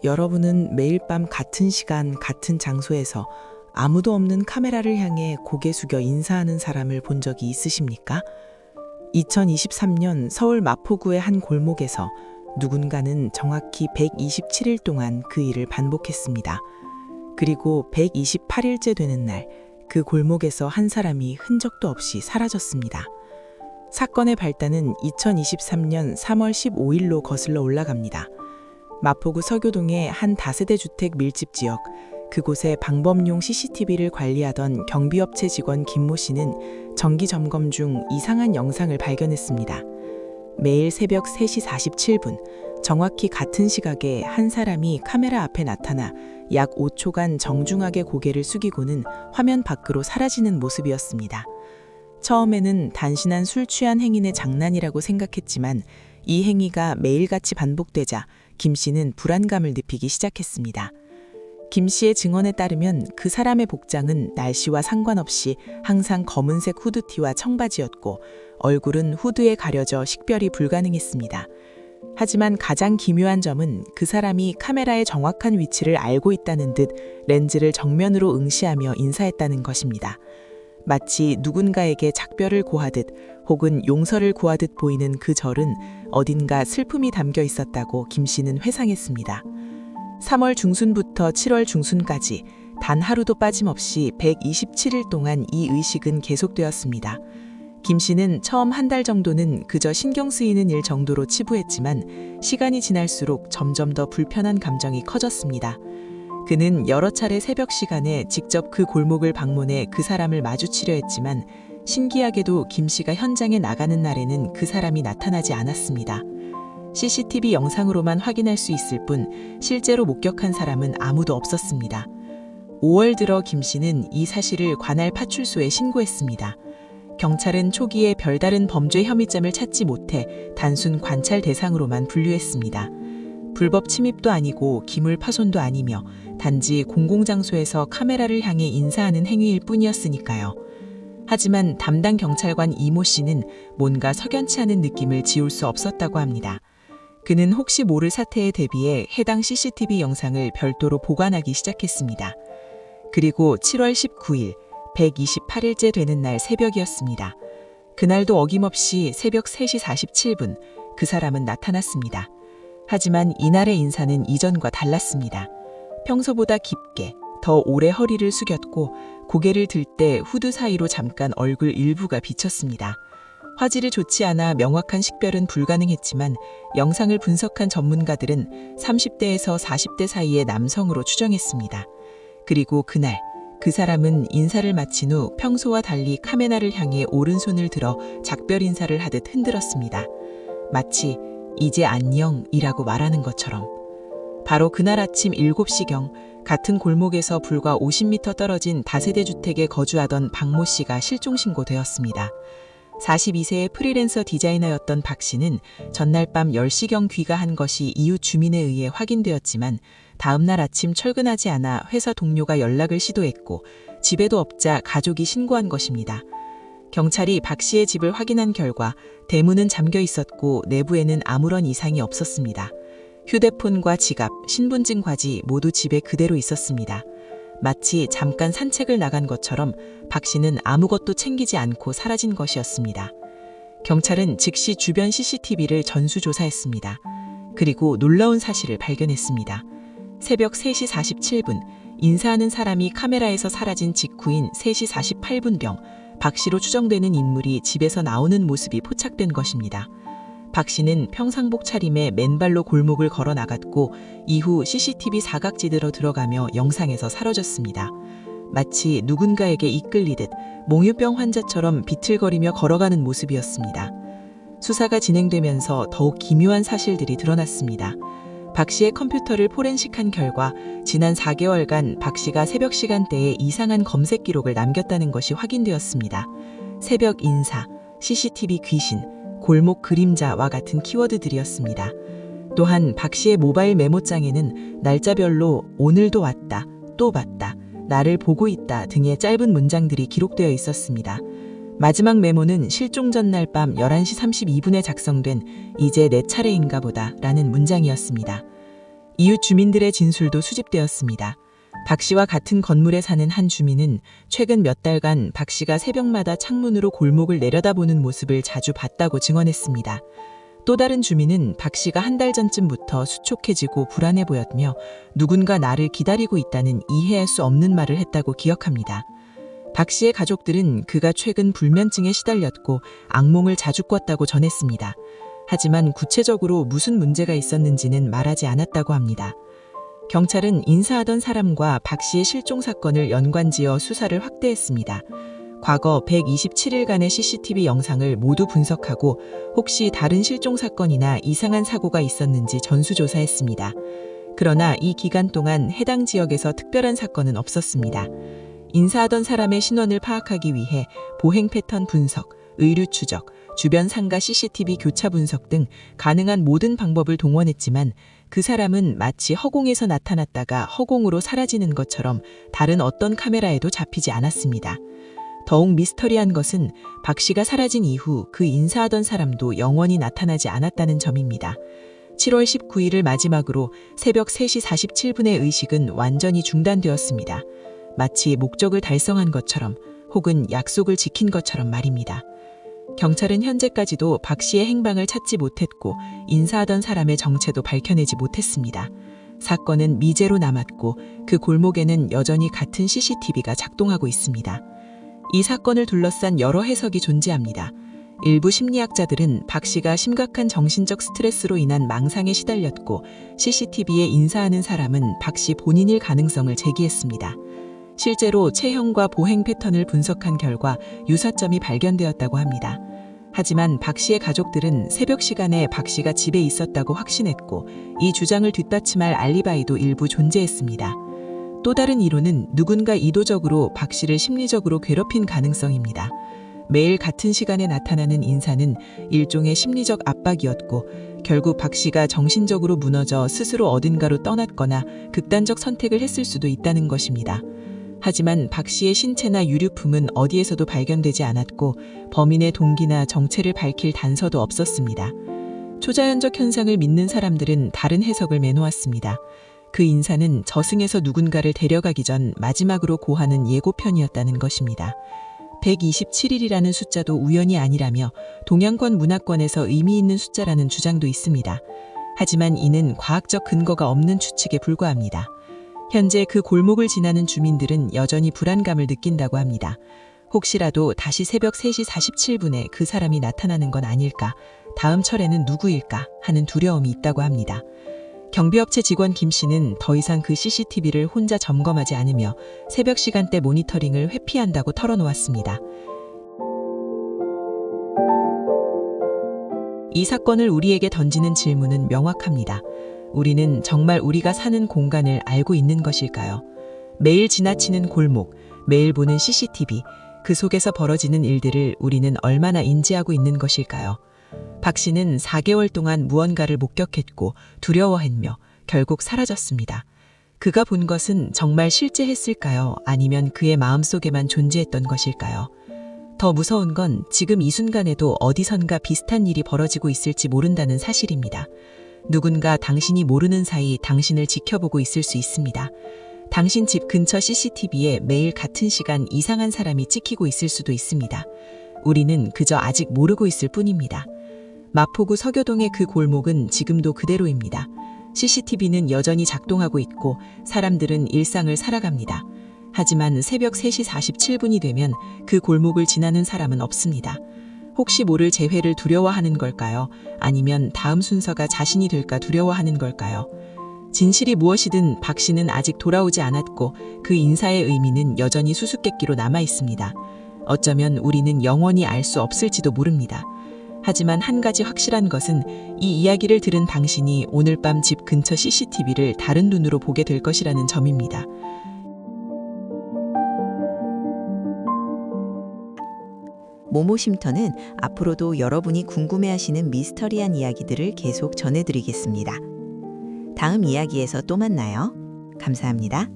여러분은 매일 밤 같은 시간, 같은 장소에서 아무도 없는 카메라를 향해 고개 숙여 인사하는 사람을 본 적이 있으십니까? 2023년 서울 마포구의 한 골목에서 누군가는 정확히 127일 동안 그 일을 반복했습니다. 그리고 128일째 되는 날, 그 골목에서 한 사람이 흔적도 없이 사라졌습니다. 사건의 발단은 2023년 3월 15일로 거슬러 올라갑니다. 마포구 서교동의 한 다세대 주택 밀집 지역, 그곳에 방범용 CCTV를 관리하던 경비업체 직원 김모 씨는 정기 점검 중 이상한 영상을 발견했습니다. 매일 새벽 3시 47분, 정확히 같은 시각에 한 사람이 카메라 앞에 나타나 약 5초간 정중하게 고개를 숙이고는 화면 밖으로 사라지는 모습이었습니다. 처음에는 단순한 술 취한 행인의 장난이라고 생각했지만 이 행위가 매일같이 반복되자 김 씨는 불안감을 느끼기 시작했습니다. 김 씨의 증언에 따르면 그 사람의 복장은 날씨와 상관없이 항상 검은색 후드티와 청바지였고 얼굴은 후드에 가려져 식별이 불가능했습니다. 하지만 가장 기묘한 점은 그 사람이 카메라의 정확한 위치를 알고 있다는 듯 렌즈를 정면으로 응시하며 인사했다는 것입니다. 마치 누군가에게 작별을 고하듯 혹은 용서를 구하듯 보이는 그 절은 어딘가 슬픔이 담겨 있었다고 김 씨는 회상했습니다. 3월 중순부터 7월 중순까지 단 하루도 빠짐없이 127일 동안 이 의식은 계속되었습니다. 김 씨는 처음 한 달 정도는 그저 신경 쓰이는 일 정도로 치부했지만 시간이 지날수록 점점 더 불편한 감정이 커졌습니다. 그는 여러 차례 새벽 시간에 직접 그 골목을 방문해 그 사람을 마주치려 했지만 신기하게도 김 씨가 현장에 나가는 날에는 그 사람이 나타나지 않았습니다. CCTV 영상으로만 확인할 수 있을 뿐 실제로 목격한 사람은 아무도 없었습니다. 5월 들어 김 씨는 이 사실을 관할 파출소에 신고했습니다. 경찰은 초기에 별다른 범죄 혐의점을 찾지 못해 단순 관찰 대상으로만 분류했습니다. 불법 침입도 아니고 기물 파손도 아니며 단지 공공장소에서 카메라를 향해 인사하는 행위일 뿐이었으니까요. 하지만 담당 경찰관 이모 씨는 뭔가 석연치 않은 느낌을 지울 수 없었다고 합니다. 그는 혹시 모를 사태에 대비해 해당 CCTV 영상을 별도로 보관하기 시작했습니다. 그리고 7월 19일, 128일째 되는 날 새벽이었습니다. 그날도 어김없이 새벽 3시 47분, 그 사람은 나타났습니다. 하지만 이날의 인사는 이전과 달랐습니다. 평소보다 깊게, 더 오래 허리를 숙였고 고개를 들 때 후드 사이로 잠깐 얼굴 일부가 비쳤습니다. 화질이 좋지 않아 명확한 식별은 불가능했지만 영상을 분석한 전문가들은 30대에서 40대 사이의 남성으로 추정했습니다. 그리고 그날, 그 사람은 인사를 마친 후 평소와 달리 카메라를 향해 오른손을 들어 작별 인사를 하듯 흔들었습니다. 마치 이제 안녕이라고 말하는 것처럼. 바로 그날 아침 7시경 같은 골목에서 불과 50m 떨어진 다세대 주택에 거주하던 박모 씨가 실종 신고되었습니다. 42세의 프리랜서 디자이너였던 박 씨는 전날 밤 10시경 귀가한 것이 이웃 주민에 의해 확인되었지만 다음 날 아침 출근하지 않아 회사 동료가 연락을 시도했고 집에도 없자 가족이 신고한 것입니다. 경찰이 박 씨의 집을 확인한 결과 대문은 잠겨 있었고 내부에는 아무런 이상이 없었습니다. 휴대폰과 지갑, 신분증까지 모두 집에 그대로 있었습니다. 마치 잠깐 산책을 나간 것처럼 박 씨는 아무것도 챙기지 않고 사라진 것이었습니다. 경찰은 즉시 주변 CCTV를 전수조사했습니다. 그리고 놀라운 사실을 발견했습니다. 새벽 3시 47분, 인사하는 사람이 카메라에서 사라진 직후인 3시 48분경 박 씨로 추정되는 인물이 집에서 나오는 모습이 포착된 것입니다. 박 씨는 평상복 차림에 맨발로 골목을 걸어 나갔고 이후 CCTV 사각지대로 들어가며 영상에서 사라졌습니다. 마치 누군가에게 이끌리듯 몽유병 환자처럼 비틀거리며 걸어가는 모습이었습니다. 수사가 진행되면서 더욱 기묘한 사실들이 드러났습니다. 박 씨의 컴퓨터를 포렌식한 결과 지난 4개월간 박 씨가 새벽 시간대에 이상한 검색 기록을 남겼다는 것이 확인되었습니다. 새벽 인사, CCTV 귀신, 골목 그림자와 같은 키워드들이었습니다. 또한 박 씨의 모바일 메모장에는 날짜별로 오늘도 왔다, 또 봤다, 나를 보고 있다 등의 짧은 문장들이 기록되어 있었습니다. 마지막 메모는 실종 전날 밤 11시 32분에 작성된 이제 내 차례인가 보다 라는 문장이었습니다. 이웃 주민들의 진술도 수집되었습니다. 박 씨와 같은 건물에 사는 한 주민은 최근 몇 달간 박 씨가 새벽마다 창문으로 골목을 내려다보는 모습을 자주 봤다고 증언했습니다. 또 다른 주민은 박 씨가 한 달 전쯤부터 수척해지고 불안해 보였며 누군가 나를 기다리고 있다는 이해할 수 없는 말을 했다고 기억합니다. 박 씨의 가족들은 그가 최근 불면증에 시달렸고 악몽을 자주 꿨다고 전했습니다. 하지만 구체적으로 무슨 문제가 있었는지는 말하지 않았다고 합니다. 경찰은 인사하던 사람과 박 씨의 실종 사건을 연관지어 수사를 확대했습니다. 과거 127일간의 CCTV 영상을 모두 분석하고 혹시 다른 실종 사건이나 이상한 사고가 있었는지 전수조사했습니다. 그러나 이 기간 동안 해당 지역에서 특별한 사건은 없었습니다. 인사하던 사람의 신원을 파악하기 위해 보행 패턴 분석, 의류 추적, 주변 상가 CCTV 교차 분석 등 가능한 모든 방법을 동원했지만 그 사람은 마치 허공에서 나타났다가 허공으로 사라지는 것처럼 다른 어떤 카메라에도 잡히지 않았습니다. 더욱 미스터리한 것은 박 씨가 사라진 이후 그 인사하던 사람도 영원히 나타나지 않았다는 점입니다. 7월 19일을 마지막으로 새벽 3시 47분의 의식은 완전히 중단되었습니다. 마치 목적을 달성한 것처럼 혹은 약속을 지킨 것처럼 말입니다. 경찰은 현재까지도 박 씨의 행방을 찾지 못했고 인사하던 사람의 정체도 밝혀내지 못했습니다. 사건은 미제로 남았고 그 골목에는 여전히 같은 CCTV가 작동하고 있습니다. 이 사건을 둘러싼 여러 해석이 존재합니다. 일부 심리학자들은 박 씨가 심각한 정신적 스트레스로 인한 망상에 시달렸고 CCTV에 인사하는 사람은 박 씨 본인일 가능성을 제기했습니다. 실제로 체형과 보행 패턴을 분석한 결과 유사점이 발견되었다고 합니다. 하지만 박 씨의 가족들은 새벽 시간에 박 씨가 집에 있었다고 확신했고 이 주장을 뒷받침할 알리바이도 일부 존재했습니다. 또 다른 이론은 누군가 이도적으로 박 씨를 심리적으로 괴롭힌 가능성입니다. 매일 같은 시간에 나타나는 인사는 일종의 심리적 압박이었고 결국 박 씨가 정신적으로 무너져 스스로 어딘가로 떠났거나 극단적 선택을 했을 수도 있다는 것입니다. 하지만 박 씨의 신체나 유류품은 어디에서도 발견되지 않았고 범인의 동기나 정체를 밝힐 단서도 없었습니다. 초자연적 현상을 믿는 사람들은 다른 해석을 내놓았습니다. 그 인사는 저승에서 누군가를 데려가기 전 마지막으로 고하는 예고편이었다는 것입니다. 127일이라는 숫자도 우연이 아니라며 동양권 문화권에서 의미 있는 숫자라는 주장도 있습니다. 하지만 이는 과학적 근거가 없는 추측에 불과합니다. 현재 그 골목을 지나는 주민들은 여전히 불안감을 느낀다고 합니다. 혹시라도 다시 새벽 3시 47분에 그 사람이 나타나는 건 아닐까, 다음 철에는 누구일까 하는 두려움이 있다고 합니다. 경비업체 직원 김 씨는 더 이상 그 CCTV를 혼자 점검하지 않으며 새벽 시간대 모니터링을 회피한다고 털어놓았습니다. 이 사건을 우리에게 던지는 질문은 명확합니다. 우리는 정말 우리가 사는 공간을 알고 있는 것일까요? 매일 지나치는 골목, 매일 보는 CCTV, 그 속에서 벌어지는 일들을 우리는 얼마나 인지하고 있는 것일까요? 박 씨는 4개월 동안 무언가를 목격했고 두려워했며 결국 사라졌습니다. 그가 본 것은 정말 실제했을까요? 아니면 그의 마음속에만 존재했던 것일까요? 더 무서운 건 지금 이 순간에도 어디선가 비슷한 일이 벌어지고 있을지 모른다는 사실입니다. 누군가 당신이 모르는 사이 당신을 지켜보고 있을 수 있습니다. 당신 집 근처 CCTV에 매일 같은 시간 이상한 사람이 찍히고 있을 수도 있습니다. 우리는 그저 아직 모르고 있을 뿐입니다. 마포구 서교동의 그 골목은 지금도 그대로입니다. CCTV는 여전히 작동하고 있고 사람들은 일상을 살아갑니다. 하지만 새벽 3시 47분이 되면 그 골목을 지나는 사람은 없습니다. 혹시 모를 재회를 두려워하는 걸까요? 아니면 다음 순서가 자신이 될까 두려워하는 걸까요? 진실이 무엇이든 박 씨는 아직 돌아오지 않았고 그 인사의 의미는 여전히 수수께끼로 남아 있습니다. 어쩌면 우리는 영원히 알 수 없을지도 모릅니다. 하지만 한 가지 확실한 것은 이 이야기를 들은 당신이 오늘 밤 집 근처 CCTV를 다른 눈으로 보게 될 것이라는 점입니다. 모모쉼터는 앞으로도 여러분이 궁금해하시는 미스터리한 이야기들을 계속 전해드리겠습니다. 다음 이야기에서 또 만나요. 감사합니다.